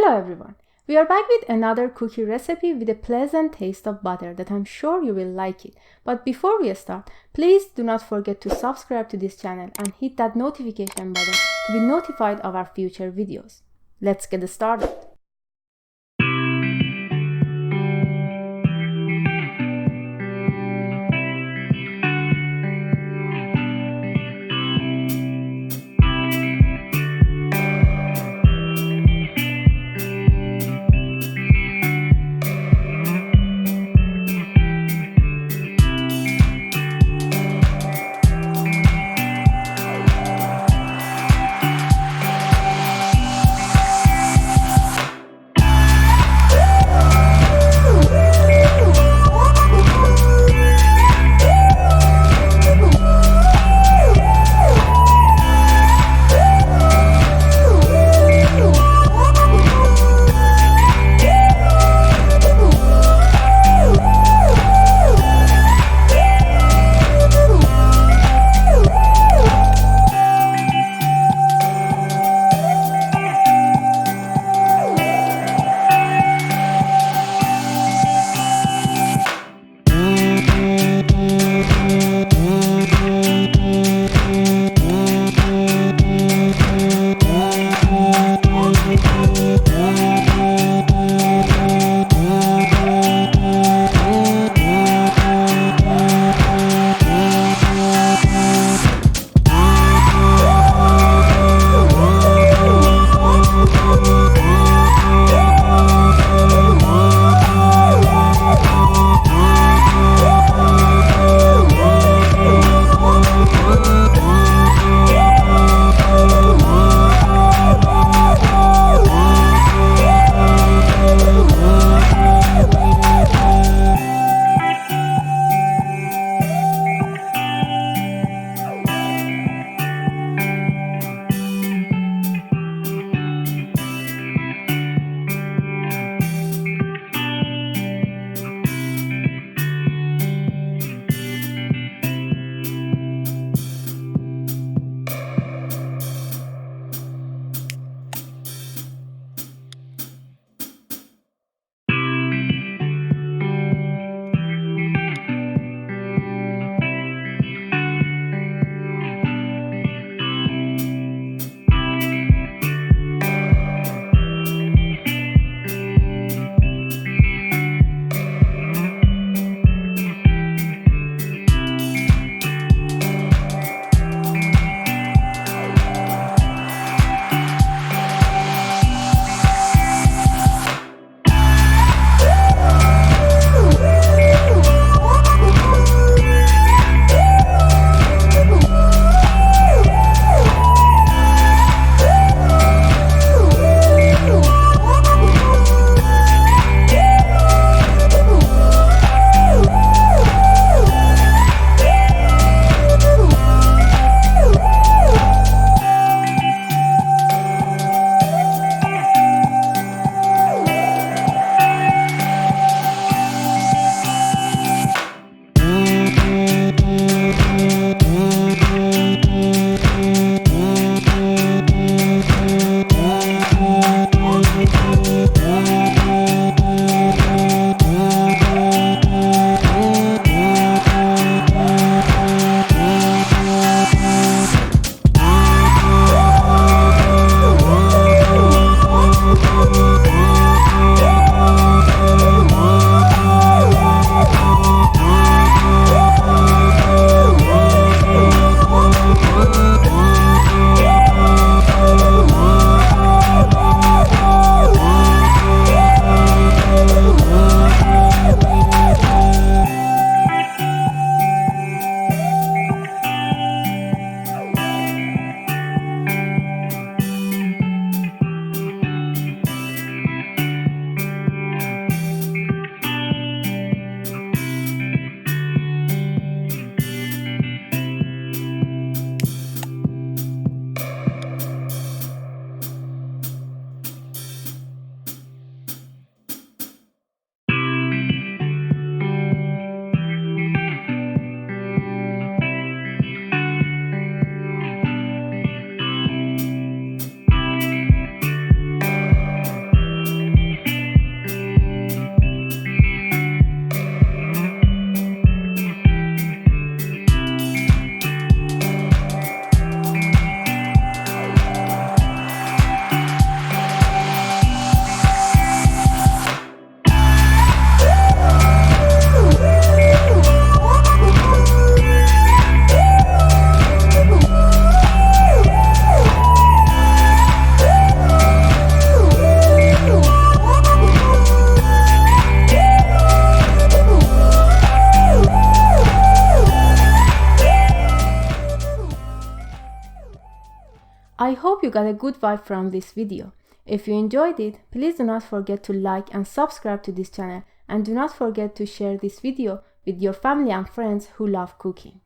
Hello everyone! We are back with another cookie recipe with a pleasant taste of butter that I'm sure you will like it. But before we start, please do not forget to subscribe to this channel and hit that notification button to be notified of our future videos. Let's get started! you got a good vibe from this video. If you enjoyed it, please do not forget to like and subscribe to this channel, and do not forget to share this video with your family and friends who love cooking.